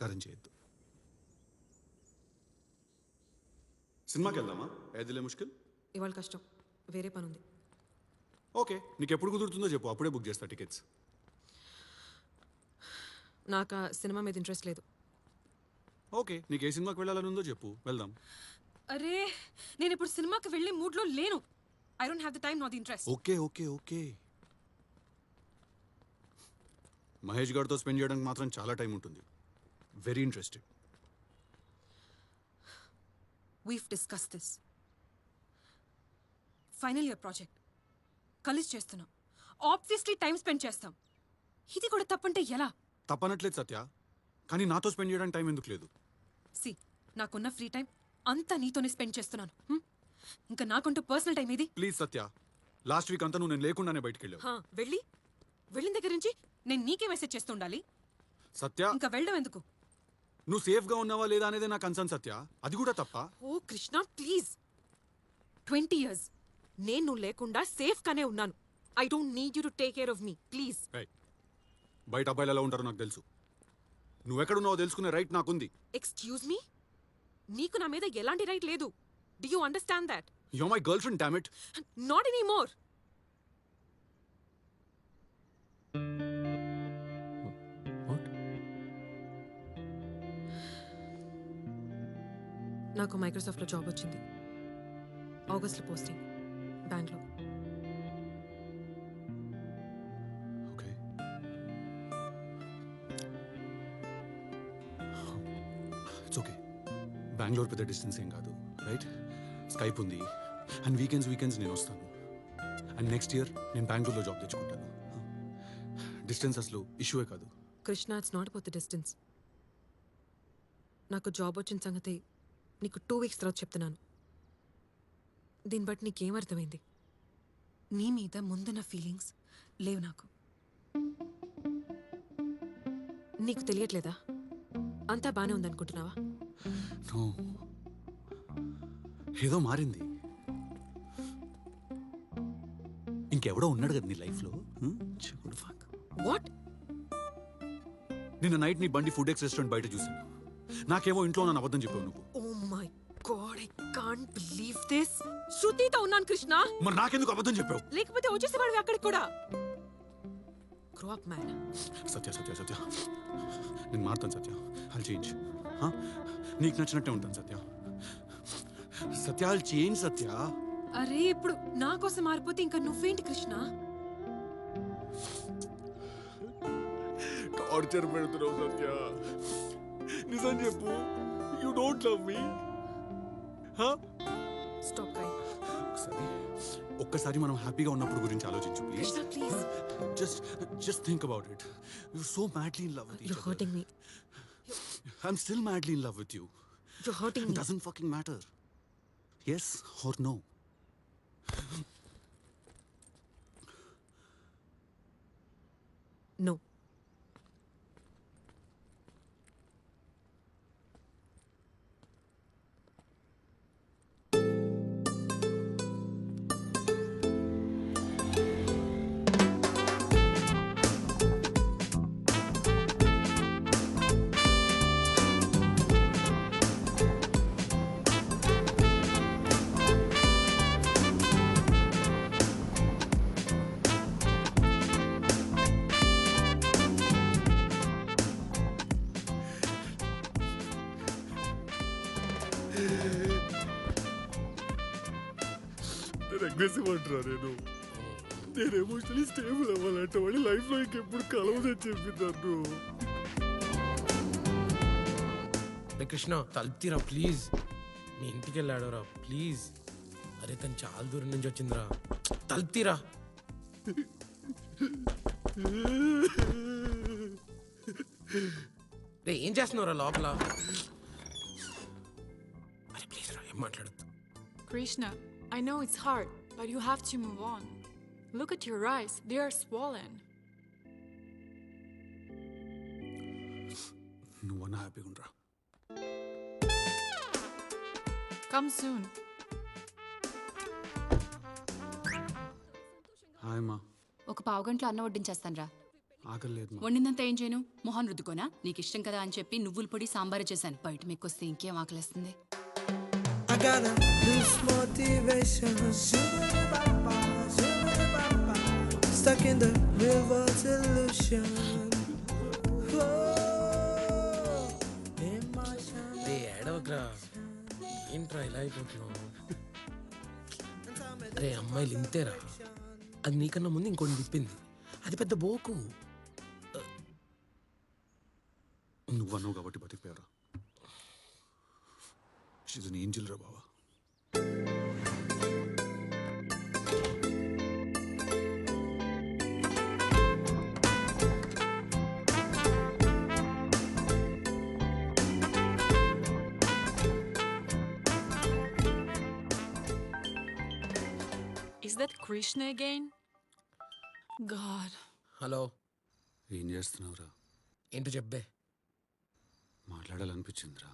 ఎటకారం చేయొద్దు. సినిమాకి వెళ్దామా? ఏదిలే ముష్కిల్. ఇవాళ కష్టం, వేరే పని ఉంది. ఓకే, నీకు ఎప్పుడు కుదురుతుందో చెప్పు, అప్పుడే బుక్ చేస్తా టికెట్స్. నాకు ఆ సినిమా మీద ఇంట్రెస్ట్ లేదు. ఓకే, నీకు ఏ సినిమాకి వెళ్ళాలని ఉందో చెప్పు, వెళ్దాం. అరే, నేను ఇప్పుడు సినిమాకి వెళ్ళే మూడ్లో లేను. I don't have the time not the interest. Okay okay okay, Mahesh గారితో స్పెండ్ చేయడానికి మాత్రం చాలా టైం ఉంటుంది. Very interested. We've discuss this. Final year project కలిసి చేస్తున్నాం. ఆబ్వియస్లీ టైం స్పెండ్ చేస్తాం. ఇది కూడా తప్పంటే ఎలా? తప్పనట్లేదు సత్య, కానీ నాతో స్పెండ్ చేయడానికి టైం ఎందుకు లేదు? సి, నాకున్న ఫ్రీ టైం అంతా నీతోనే స్పెండ్ చేస్తున్నాను. ఇంకా నాకుంటూ పర్సనల్ టైం ఇది. ప్లీజ్ సత్య, లాస్ట్ వీక్ అంతా నువ్వు నేను లేకుండానే బయటికి వెళ్ళావు. వెళ్ళిన దగ్గర నుంచి నేను నీకే మెసేజ్ చేస్తుండాలి. సత్య, ఇంకా వెళ్ళడం ఎందుకు? నువ్వు సేఫ్ గా ఉన్నావా లేదా అనేదే నా కన్సర్న్ సత్య. అది కూడా తప్ప? ఓ కృష్ణ, ప్లీజ్. 20 years నేను నువ్వు లేకుండా సేఫ్ గానే ఉన్నాను. I don't need you to take care of me, please. బయట అబ్బాయిలు ఎలా ఉంటారో నాకు తెలుసు. నువ్వెక్కడున్నావో తెలుసుకునే రైట్ నాకుంది. ఎక్స్క్యూజ్ మీ, నీకు నా మీద ఎలాంటి రైట్ లేదు. Do you understand that? You are my girl friend, damn it. Not any more. నాకు మైక్రోసాఫ్ట్లో జాబ్ వచ్చింది. ఆగస్ట్లో పోస్టింగ్, బ్యాంక్లో. Okay, it's okay. బెంగళూరు పెద్ద డిస్టెన్స్ ఏం కాదు, రైట్? స్కైప్ ఉంది, అండ్ వీకెండ్స్ నేను వస్తాను. అండ్ నెక్స్ట్ ఇయర్ నేను బెంగళూరులో జాబ్ తెచ్చుకుంటాను. డిస్టెన్స్ అసలు ఇష్యూయే కాదు. Krishna, it's not about the distance. నాకు జాబ్ వచ్చిన సంగతి నీకు 2 weeks తర్వాత చెప్తున్నాను. దీన్ని బట్టి నీకేమర్థమైంది? నీ మీద ముందున్న ఫీలింగ్స్ లేవు నాకు. నీకు తెలియట్లేదా? అంతా బానే ఉందనుకుంటున్నావా? నో, ఏదో మారింది. ఇంకెవడో ఉన్నాడు కదా నీ లైఫ్లో. వాట్? నిన్న నైట్ నీ బండి ఫుడ్ ఎక్స్ రెస్టారెంట్ బయట చూసాను. నాకేమో ఇంట్లో నన్ను అబద్ధం చెప్పావు నువ్వు. Oh my God, I can't believe this. శృతితో ఉన్నాను కృష్ణ. మరి నాకెందుకు అబద్ధం చెప్పావు? లేకపోతే వచ్చేసేవాడివి అక్కడికి కూడా. Grow up man. Satya Satya Satya, నేను మారుతాను సత్య. I'll change. నీకు నచ్చినట్టే ఉంటాను సత్య. సత్య, ఐల్ చేంజ్ సత్య. అరే, ఇప్పుడు నా కోసం మారిపోతే ఇంకా నువ్వేంటి కృష్ణ? టార్చర్ పెడుతున్నావు సత్య. నిజం చెప్పు, you don't love me. Stop crying. ఒక్కసారి మనం హ్యాపీగా ఉన్నప్పుడు గురించి ఆలోచించు please. Krishna, please. Just think about it. You're so madly in love with each other. You're hurting me. I'm still madly in love with you. You're hurting me. It doesn't fucking matter. Yes or no? No. నేను aggressive అంటున్నా. నేను emotionally stable అవ్వాలంటే వాడి లైఫ్లో ఇంకెప్పుడు కలవదని చెప్పిద్దాను. Krishna, తలుపుతీరా please. మీ ఇంటికి వెళ్ళాడోరా please. అరే, తను చాలా దూరం నుంచి వచ్చిందిరా, తలుపుతీరా. రే, ఏం చేస్తున్నావురా లోపల? అరే ప్లీజ్ రా, ఏం మాట్లాడద్దు. Krishna, I know it's hard, but you have to move on. Look at your eyes, they are swollen. నువ్వన్నా హ్యాపీగా ఉండరా. Come soon. హాయ్ మా. ఒక పావు గంటలో అన్నం వడ్డించేస్తాను రా. ఆకలి లేదు మా. వండిందంతా ఏం చేయను మొహం రుద్దుకోనా నీకు ఇష్టం కదా అని చెప్పి నువ్వుల పొడి సాంబారు చేశాను బయట మెక్కొస్తే ఇంకేం ఆకలేస్తుంది I gotta lose motivation. Stuck in the river delusion. రే ఏడవకరా ఏంట్రా ఇలా అయిపోతున్నావు రే అమ్మాయిలు ఇంతేరా అది నీకన్నా ముందు ఇంకోటి తిప్పింది అది పెద్ద బోకు నువ్వు అన్నావు కాబట్టి బతికిపోయారా. షీజ్ అన్ ఏంజల్ రా బావా. Is that Krishna again? God. Hello ఏం చేస్తున్నావురా? ఏంటో చెప్పే మాట్లాడాలనిపించిందిరా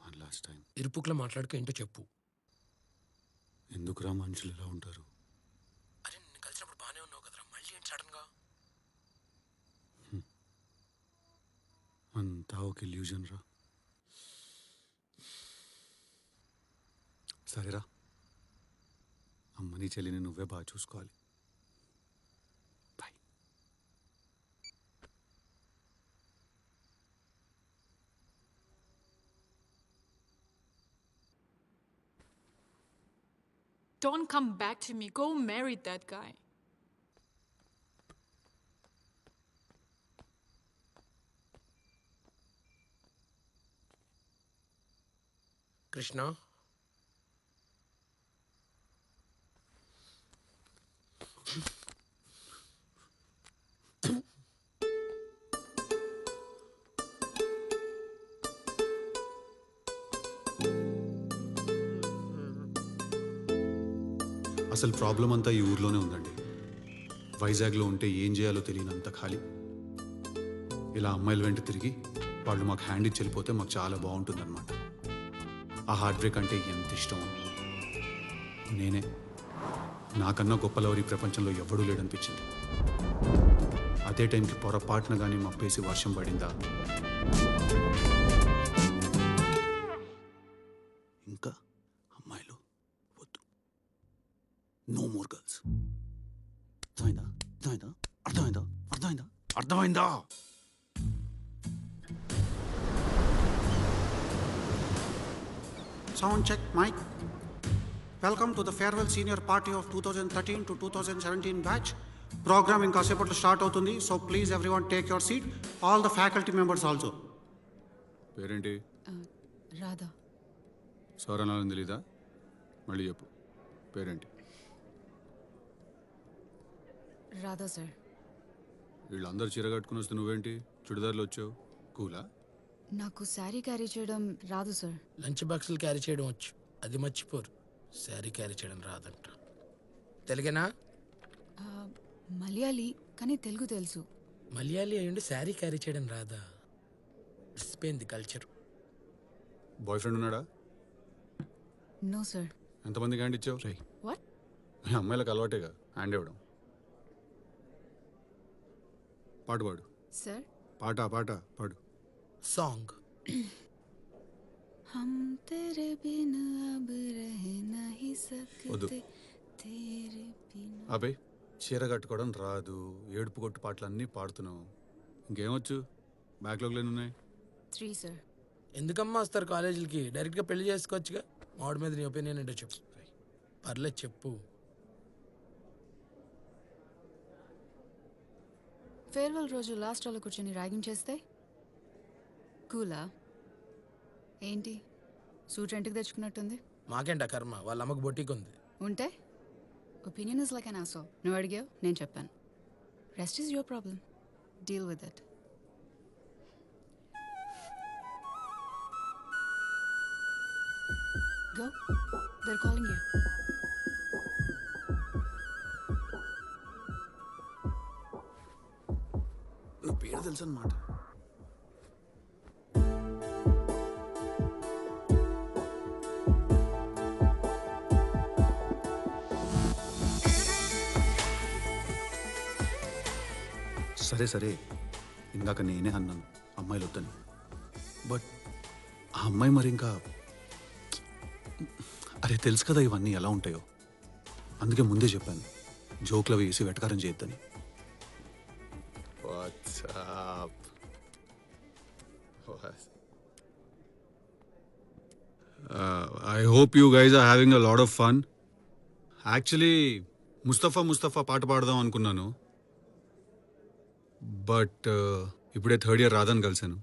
వన్ లాస్ట్ టైం. ఇరుపుక్లో మాట్లాడుకో ఏంటో చెప్పు ఎందుకురా మనుషులు ఇలా ఉంటారు? అరే నిన్ను కలిసినప్పుడు బాగానే ఉన్నావు కదరా మళ్ళీ ఏంటి సడన్గా అంతా ఒక ఇల్యూజన్ రా. సరేరా, అమ్మని చెల్లిని నువ్వే బాగా చూసుకోవాలి. Bye. Don't come back to me. Go marry that guy. Krishna అసలు ప్రాబ్లం అంతా ఈ ఊర్లోనే ఉందండి. వైజాగ్లో ఉంటే ఏం చేయాలో తెలియనంత ఖాళీ. ఇలా అమ్మాయిల వెంట తిరిగి వాళ్ళు మాకు హ్యాండ్ ఇచ్చి వెళ్ళిపోతే మాకు చాలా బాగుంటుందన్నమాట. ఆ హార్ట్ బ్రేక్ అంటే ఎంత ఇష్టం. నేనే నాకన్నా గొప్ప లవర్ ఈ ప్రపంచంలో ఎవడూ లేడనిపించింది. అదే టైంకి పొరపాటున కానీ మప్పేసి వర్షం పడిందా, ఇంకా అమ్మాయిలు వద్దు. No more girls. అర్థమైందా? అర్థమైందా? అర్థమైందా? అర్థమైందా? అర్థమైందా? Sound check, mic. Welcome to the farewell senior party of 2013 to 2017 batch. Program in కాసేపట్లో స్టార్ట్ అవుతుంది. So please everyone take your seat. All the faculty members also. పేరేంటి? రాధా సార్ అనాలని తెలీదా? మళ్ళీ చెప్పు, పేరేంటి? రాధా సార్ వీళ్ళందరూ చీర కట్టుకుని వస్తే నువ్వేంటి చుడిదార్లు వచ్చావు? కూలా? నాకు శారీ క్యారీ చేయడం రాదు సార్ లంచ్ బాక్సులు క్యారీ చేయడం వచ్చు, అది మర్చిపోరు. శారీ క్యారీ చేయడం రాదంట. తెలుగేనా? మలయాళీ కానీ తెలుగు తెలుసు మలయాళీ అయ్యుండి శారీ క్యారీ చేయడం రాదా? ఇసిపోయింది కల్చర్. బాయ్ ఫ్రెండ్ ఉన్నాడా? నో సార్ ఎంతమందికి హ్యాండ్ ఇచ్చావు? రై, వాట్ మీ అమ్మాయిలకు అలవాటేగా హ్యాండ్ ఇవ్వడం. పాట పాడు. సార్ పాట పాట పాడు. సాంగ్ हम तेरे बिन अब रह नहीं వద్దు. सकते तेरे बिन ఆపే. చీర కట్టుకోవడం రాదు, ఏడుపు కొట్టు పాటలు అన్నీ పాడుతున్నావు. ఇంకేమొచ్చు? బ్యాక్లాగ్ లేనున్నాయి. 3 సార్ ఎందుకమ్మా వస్తారు కాలేజీలకి? డైరెక్ట్గా పెళ్లి చేసుకోవచ్చుగా. వాడి మీద నీ ఒపీనియన్ ఏంటో చెప్పు. పర్లేదు చెప్పు. ఫేర్వెల్ రోజు లాస్ట్ రోజు కూర్చొని ర్యాగింగ్ చేస్తే కూలా ఏంటి సూట్ రెంట్కి తెచ్చుకున్నట్టుంది మాకేంట కర్మ, వాళ్ళ అమ్మకు బొట్టికి ఉంది. ఉంటే opinion is like an asshole. నువ్వు అడిగావు, నేను చెప్పాను. Rest is your problem, deal with it. Go, they're calling you. నువ్వు పేరు తెలుసు అన్నమాట. సరే సరే ఇందాక నేనే అన్నాను అమ్మాయిలు వద్దని, బట్ ఆ అమ్మాయి మరి ఇంకా అరే తెలుసు కదా ఇవన్నీ ఎలా ఉంటాయో, అందుకే ముందే చెప్పాను జోక్లో వేసి వెటకారం చేయొద్దని. I hope you guys are having a lot of fun. Actually, Mustafa పాట పాడదాం అనుకున్నాను, బట్ ఇప్పుడే థర్డ్ ఇయర్ రాదని కలిశాను.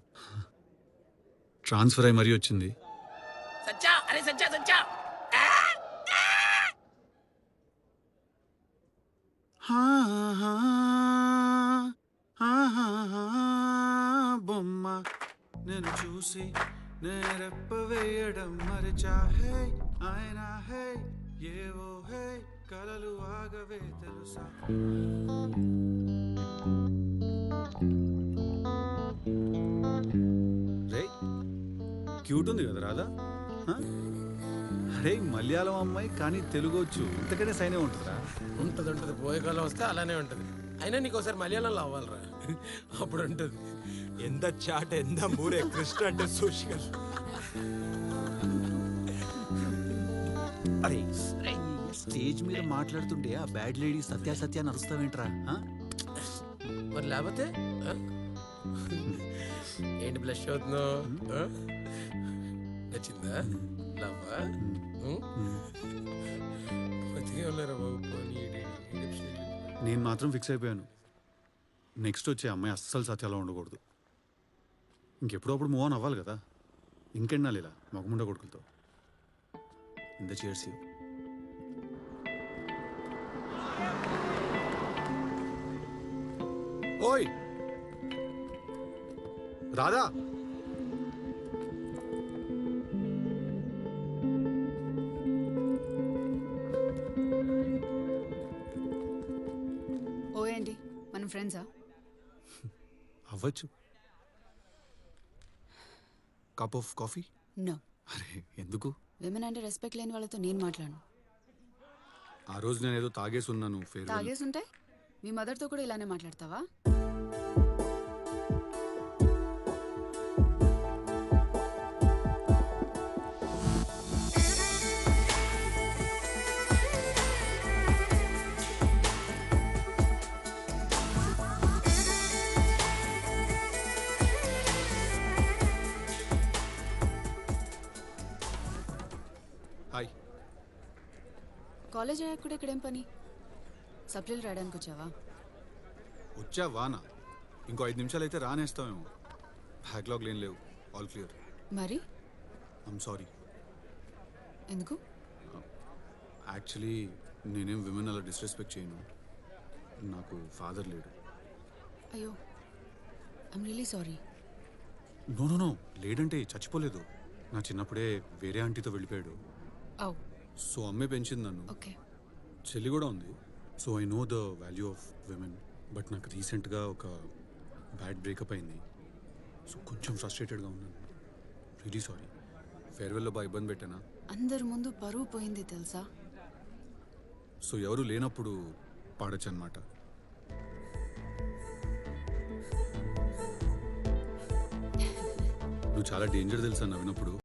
ట్రాన్స్ఫర్ అయి మరీ వచ్చింది. సచ్చా అరే సచ్చా సచ్చా బొమ్మ నేను చూసి నేరెప్ప వేయడం మరిచా హే ఆయన హే ఏవో హే కలలు ఆగవే తెలుసా. రే క్యూట్ ఉంది కదా రాధా. అరే మలయాళం అమ్మాయి కానీ తెలుగు వచ్చు, ఇంతకంటే సైనే ఉంటుందా? ఉంటుంది పోయే కాలం వస్తే అలానే ఉంటుంది. అయినా నీకు ఒకసారి మలయాళంలో అవ్వాలరా, అప్పుడు ఉంటుంది. ఎంత చాట ఎంత మూరే కృష్ణ అంటే సోషల్. అరే స్టేజ్ మీద మాట్లాడుతుంటే ఆ బ్యాడ్ లేడీ సత్య నడుస్తావేంట్రా? మరి లేకపోతే ఆ? ఏంటి బ్లష్ అవుతున్నావు? ఆ? నచ్చిందా లవ్వా? నేను మాత్రం ఫిక్స్ అయిపోయాను, నెక్స్ట్ వచ్చే అమ్మాయి అస్సలు సత్యాలో ఉండకూడదు. ఇంకెప్పుడప్పుడు మూవ్ ఆన్ అవ్వాలి కదా, ఇంకెన్నాళ్ళు ఇలా మొగముండ కొడుకులతో. ఇంత చేర్స్ యూ. ఓయ్ రాధా, ఓ ఏంటి మనం ఫ్రెండ్సా? అవ్వచ్చు. Cup of coffee? నో. అరే ఎందుకు? విమెన్ అంటే రెస్పెక్ట్ లేని వాళ్ళతో నేను మాట్లాడను. ఆ రోజు నేను ఏదో తాగేసి ఉన్నాను. తాగేసుంటే మీ మదర్తో కూడా ఇలానే మాట్లాడతావా? హాయ్. కాలేజ్ అయ్యాక కూడా ఇక్కడేం పని? సప్లీలు రాయడానికి వచ్చావా? వచ్చా వానా, ఇంకో 5 నిమిషాలు అయితే రానేస్తామేమో. బ్యాక్లాగ్ లేని లేవు, ఆల్ క్లియర్. మరి ఐమ్ సారీ. ఎందుకు? యాక్చువల్లీ నేనేం విమెన్ అలా డిస్రెస్పెక్ట్ చేయను, నాకు ఫాదర్ లేడు. అయ్యో ఐమ్ రియలీ సారీ. నో లేడంటే చచ్చిపోలేదు, నా చిన్నప్పుడే వేరే ఆంటీతో వెళ్ళిపోయాడు. అవు సో అమ్మే పెంచింది నన్ను. ఓకే. చెల్లి కూడా ఉంది. So I know the value of women. But నాకు రీసెంట్గా ఒక బ్యాడ్ బ్రేకప్ అయింది, సో కొంచెం ఫ్రస్ట్రేటెడ్గా ఉన్నాను. Really sorry. ఫేర్వెల్లో బాగా ఇబ్బంది పెట్టానా? అందరి ముందు పరువు పోయింది తెలుసా? సో ఎవరు లేనప్పుడు పాడచ్చు అనమాట. నువ్వు చాలా డేంజర్ తెలుసా నవ్వినప్పుడు.